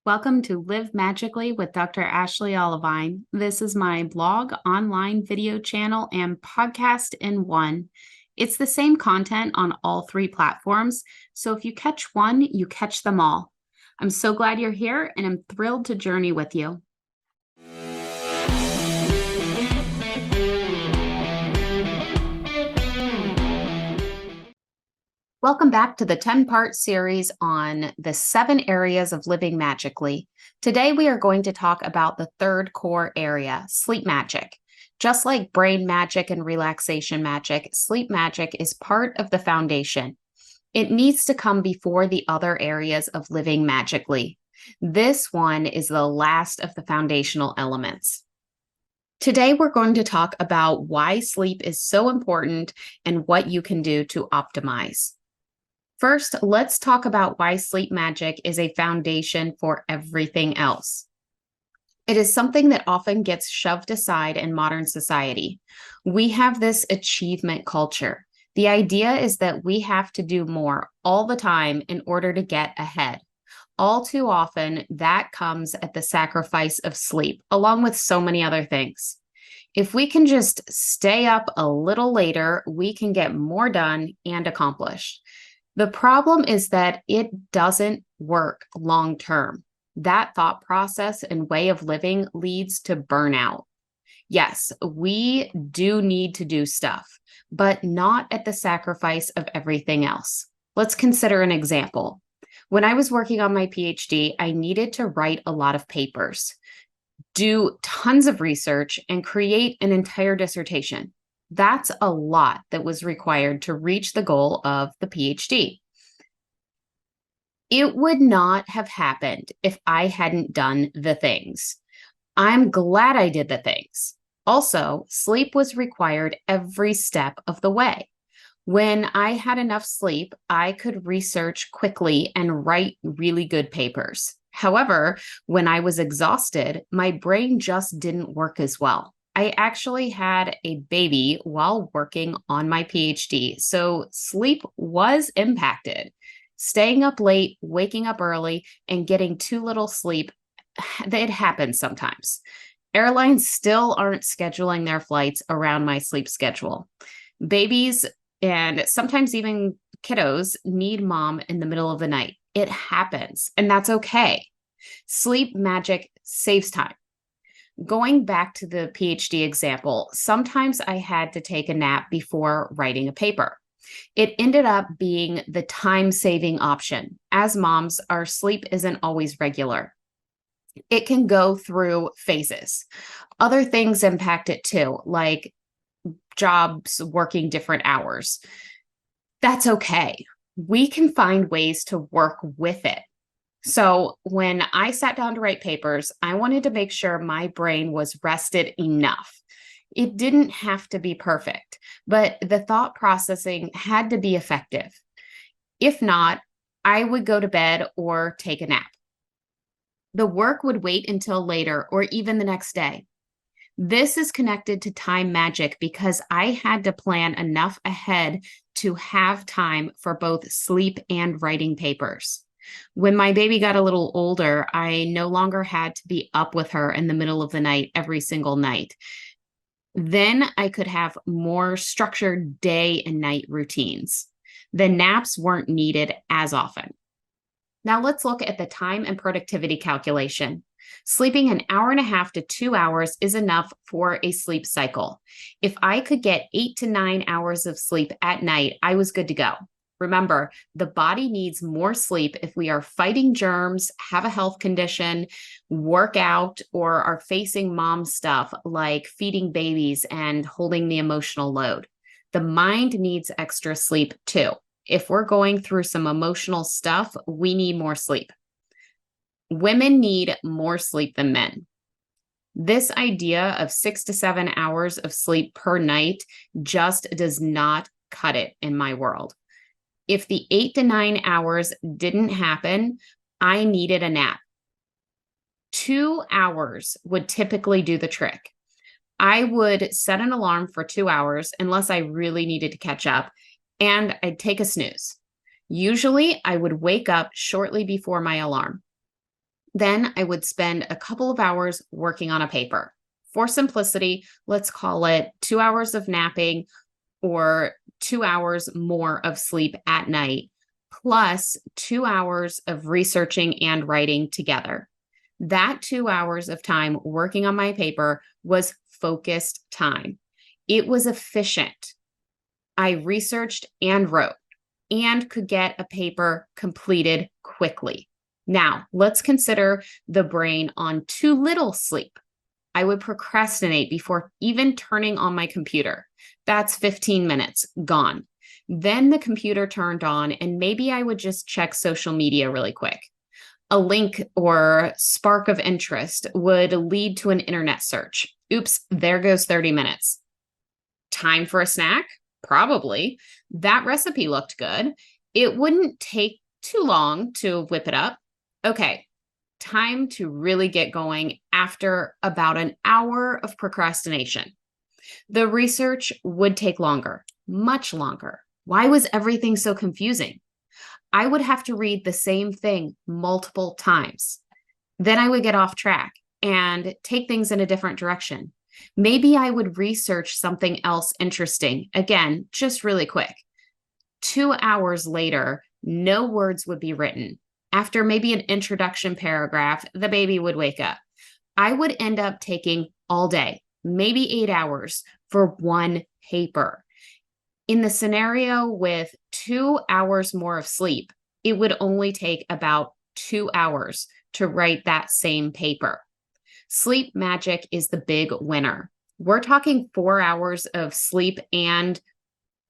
Welcome to Live Magically with Dr. Ashley Olivine. This is my blog, online video channel, and podcast in one. It's the same content on all three platforms, so if you catch one, you catch them all. I'm so glad you're here, and I'm thrilled to journey with you. Welcome back to the 10-part series on the 7 areas of living magically. Today, we are going to talk about the third core area, sleep magic. Just like brain magic and relaxation magic, sleep magic is part of the foundation. It needs to come before the other areas of living magically. This one is the last of the foundational elements. Today, we're going to talk about why sleep is so important and what you can do to optimize. First, let's talk about why sleep magic is a foundation for everything else. It is something that often gets shoved aside in modern society. We have this achievement culture. The idea is that we have to do more all the time in order to get ahead. All too often, that comes at the sacrifice of sleep, along with so many other things. If we can just stay up a little later, we can get more done and accomplished. The problem is that it doesn't work long term. That thought process and way of living leads to burnout. Yes, we do need to do stuff, but not at the sacrifice of everything else. Let's consider an example. When I was working on my PhD, I needed to write a lot of papers, do tons of research, and create an entire dissertation. That's a lot that was required to reach the goal of the PhD. It would not have happened if I hadn't done the things. I'm glad I did the things. Also, sleep was required every step of the way. When I had enough sleep, I could research quickly and write really good papers. However, when I was exhausted, my brain just didn't work as well. I actually had a baby while working on my PhD, so sleep was impacted. Staying up late, waking up early, and getting too little sleep, it happens sometimes. Airlines still aren't scheduling their flights around my sleep schedule. Babies and sometimes even kiddos need mom in the middle of the night. It happens, and that's okay. Sleep magic saves time. Going back to the PhD example, sometimes I had to take a nap before writing a paper. It ended up being the time-saving option. As moms, our sleep isn't always regular. It can go through phases. Other things impact it too, like jobs working different hours. That's okay. We can find ways to work with it. So when I sat down to write papers, I wanted to make sure my brain was rested enough. It didn't have to be perfect, but the thought processing had to be effective. If not, I would go to bed or take a nap. The work would wait until later or even the next day. This is connected to time magic because I had to plan enough ahead to have time for both sleep and writing papers. When my baby got a little older, I no longer had to be up with her in the middle of the night every single night. Then I could have more structured day and night routines. The naps weren't needed as often. Now let's look at the time and productivity calculation. Sleeping an hour and a half to 2 hours is enough for a sleep cycle. If I could get 8 to 9 hours of sleep at night, I was good to go. Remember, the body needs more sleep if we are fighting germs, have a health condition, work out, or are facing mom stuff like feeding babies and holding the emotional load. The mind needs extra sleep too. If we're going through some emotional stuff, we need more sleep. Women need more sleep than men. This idea of 6 to 7 hours of sleep per night just does not cut it in my world. If the 8 to 9 hours didn't happen, I needed a nap. 2 hours would typically do the trick. I would set an alarm for 2 hours unless I really needed to catch up, and I'd take a snooze. Usually, I would wake up shortly before my alarm. Then I would spend a couple of hours working on a paper. For simplicity, let's call it 2 hours of napping or 2 hours more of sleep at night, plus 2 hours of researching and writing together. That 2 hours of time working on my paper was focused time. It was efficient. I researched and wrote and could get a paper completed quickly. Now, let's consider the brain on too little sleep. I would procrastinate before even turning on my computer. That's 15 minutes gone. Then the computer turned on, and maybe I would just check social media really quick. A link or spark of interest would lead to an internet search. Oops, there goes 30 minutes. Time for a snack? Probably. That recipe looked good. It wouldn't take too long to whip it up. Okay, time to really get going after about an hour of procrastination. The research would take longer, much longer. Why was everything so confusing? I would have to read the same thing multiple times. Then I would get off track and take things in a different direction. Maybe I would research something else interesting. Again, just really quick. 2 hours later, no words would be written. After maybe an introduction paragraph, the baby would wake up. I would end up taking all day, maybe 8 hours for one paper. In the scenario with 2 hours more of sleep, it would only take about 2 hours to write that same paper. Sleep magic is the big winner. We're talking 4 hours of sleep and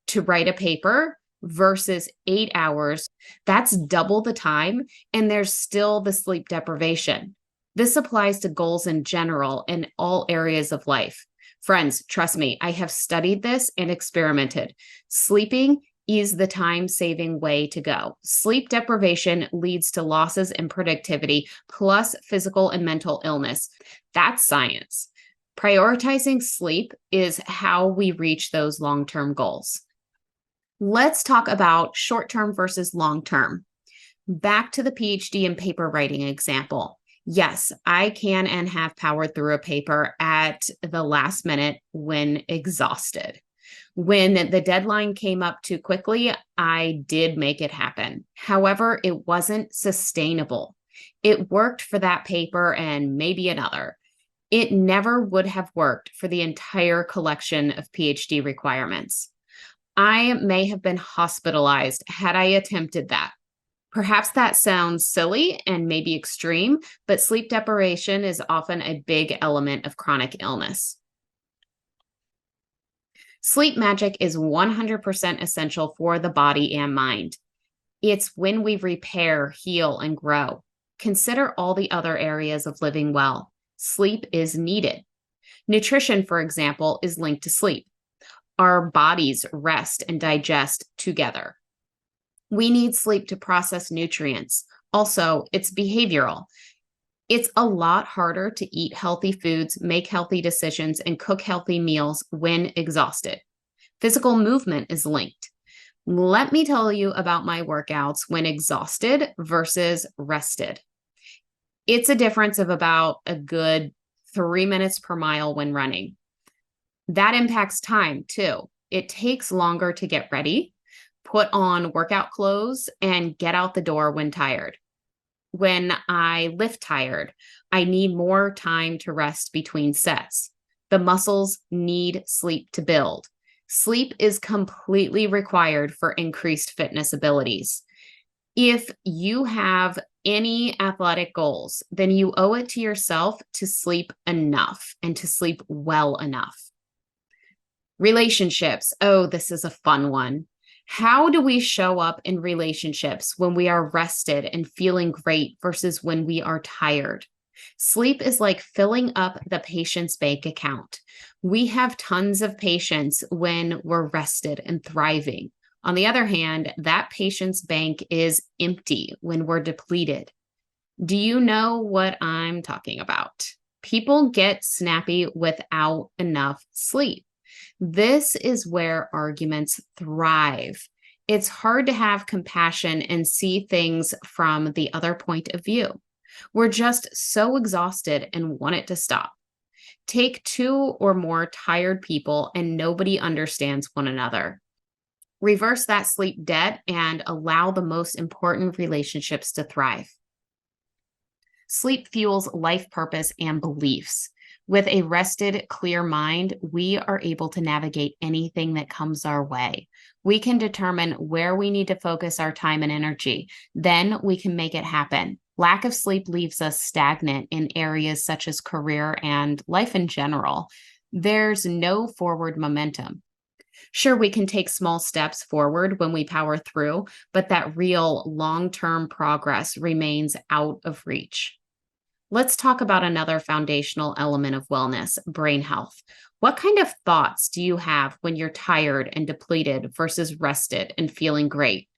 to write a paper versus 8 hours. That's double the time, and there's still the sleep deprivation. This applies to goals in general in all areas of life. Friends, trust me, I have studied this and experimented. Sleeping is the time-saving way to go. Sleep deprivation leads to losses in productivity, plus physical and mental illness. That's science. Prioritizing sleep is how we reach those long-term goals. Let's talk about short-term versus long-term. Back to the PhD and paper writing example. Yes, I can and have powered through a paper at the last minute when exhausted. When the deadline came up too quickly, I did make it happen. However, it wasn't sustainable. It worked for that paper and maybe another. It never would have worked for the entire collection of PhD requirements. I may have been hospitalized had I attempted that. Perhaps that sounds silly and maybe extreme, but sleep deprivation is often a big element of chronic illness. Sleep magic is 100% essential for the body and mind. It's when we repair, heal, and grow. Consider all the other areas of living well. Sleep is needed. Nutrition, for example, is linked to sleep. Our bodies rest and digest together. We need sleep to process nutrients. Also, it's behavioral. It's a lot harder to eat healthy foods, make healthy decisions, and cook healthy meals when exhausted. Physical movement is linked. Let me tell you about my workouts when exhausted versus rested. It's a difference of about a good 3 minutes per mile when running. That impacts time too. It takes longer to get ready, put on workout clothes, and get out the door when tired. When I lift tired, I need more time to rest between sets. The muscles need sleep to build. Sleep is completely required for increased fitness abilities. If you have any athletic goals, then you owe it to yourself to sleep enough and to sleep well enough. Relationships. Oh, this is a fun one. How do we show up in relationships when we are rested and feeling great versus when we are tired? Sleep is like filling up the patient's bank account. We have tons of patience when we're rested and thriving. On the other hand, that patient's bank is empty when we're depleted. Do you know what I'm talking about? People get snappy without enough sleep. This is where arguments thrive. It's hard to have compassion and see things from the other point of view. We're just so exhausted and want it to stop. Take two or more tired people and nobody understands one another. Reverse that sleep debt and allow the most important relationships to thrive. Sleep fuels life purpose and beliefs. With a rested, clear mind, we are able to navigate anything that comes our way. We can determine where we need to focus our time and energy. Then we can make it happen. Lack of sleep leaves us stagnant in areas such as career and life in general. There's no forward momentum. Sure, we can take small steps forward when we power through, but that real long term progress remains out of reach. Let's talk about another foundational element of wellness, brain health. What kind of thoughts do you have when you're tired and depleted versus rested and feeling great?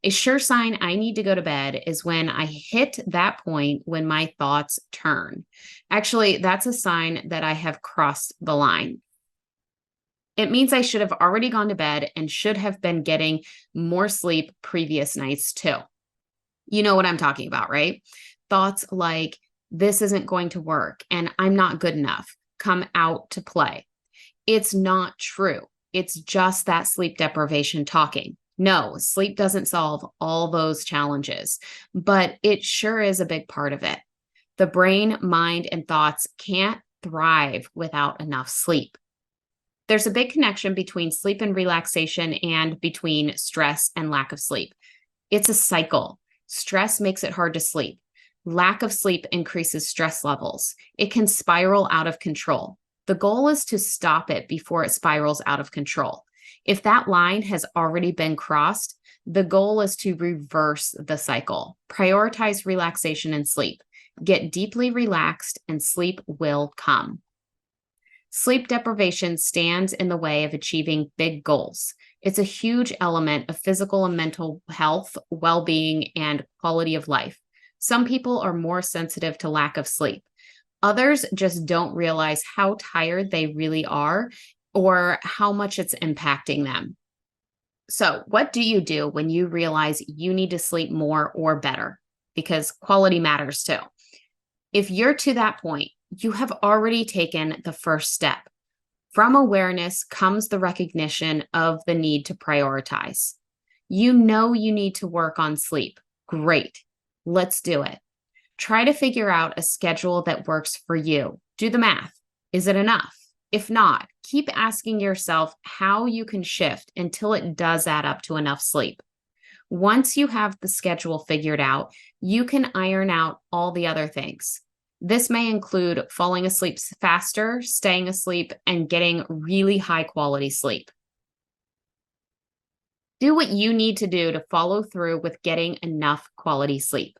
A sure sign I need to go to bed is when I hit that point when my thoughts turn. Actually, that's a sign that I have crossed the line. It means I should have already gone to bed and should have been getting more sleep previous nights too. You know what I'm talking about, right? Thoughts like, this isn't going to work and I'm not good enough come out to play. It's not true. It's just that sleep deprivation talking. No, sleep doesn't solve all those challenges, but it sure is a big part of it. The brain, mind, and thoughts can't thrive without enough sleep. There's a big connection between sleep and relaxation and between stress and lack of sleep. It's a cycle. Stress makes it hard to sleep. Lack of sleep increases stress levels. It can spiral out of control. The goal is to stop it before it spirals out of control. If that line has already been crossed, the goal is to reverse the cycle. Prioritize relaxation and sleep. Get deeply relaxed and sleep will come. Sleep deprivation stands in the way of achieving big goals. It's a huge element of physical and mental health, well-being, and quality of life. Some people are more sensitive to lack of sleep. Others just don't realize how tired they really are or how much it's impacting them. So, what do you do when you realize you need to sleep more or better? Because quality matters too. If you're to that point, you have already taken the first step. From awareness comes the recognition of the need to prioritize. You know you need to work on sleep. Great. Let's do it. Try to figure out a schedule that works for you. Do the math. Is it enough? If not, keep asking yourself how you can shift until it does add up to enough sleep. Once you have the schedule figured out, you can iron out all the other things. This may include falling asleep faster, staying asleep, and getting really high quality sleep. Do what you need to do to follow through with getting enough quality sleep.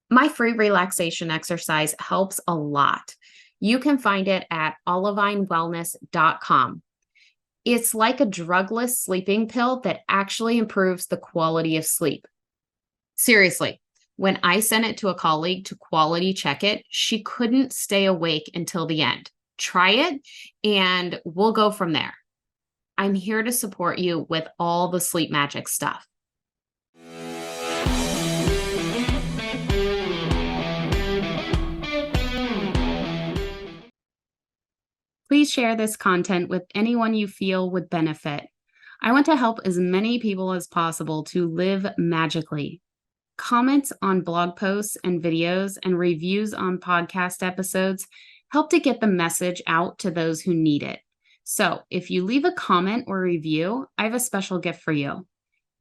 My free relaxation exercise helps a lot. You can find it at olivinewellness.com. It's like a drugless sleeping pill that actually improves the quality of sleep. Seriously, when I sent it to a colleague to quality check it, she couldn't stay awake until the end. Try it and we'll go from there. I'm here to support you with all the sleep magic stuff. Please share this content with anyone you feel would benefit. I want to help as many people as possible to live magically. Comments on blog posts and videos and reviews on podcast episodes help to get the message out to those who need it. So if you leave a comment or review, I have a special gift for you.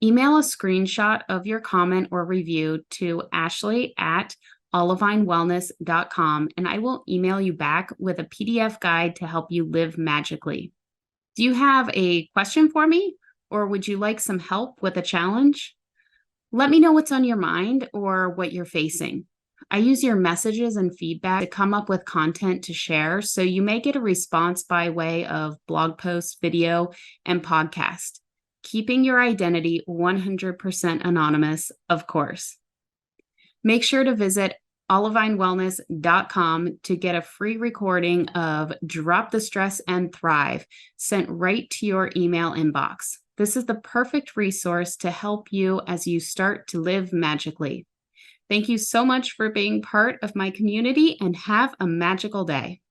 Email a screenshot of your comment or review to ashley@olivinewellness.com and I will email you back with a PDF guide to help you live magically. Do you have a question for me, or would you like some help with a challenge? Let me know what's on your mind or what you're facing. I use your messages and feedback to come up with content to share, so you may get a response by way of blog post, video, and podcast. Keeping your identity 100% anonymous, of course. Make sure to visit olivinewellness.com to get a free recording of Drop the Stress and Thrive sent right to your email inbox. This is the perfect resource to help you as you start to live magically. Thank you so much for being part of my community and have a magical day.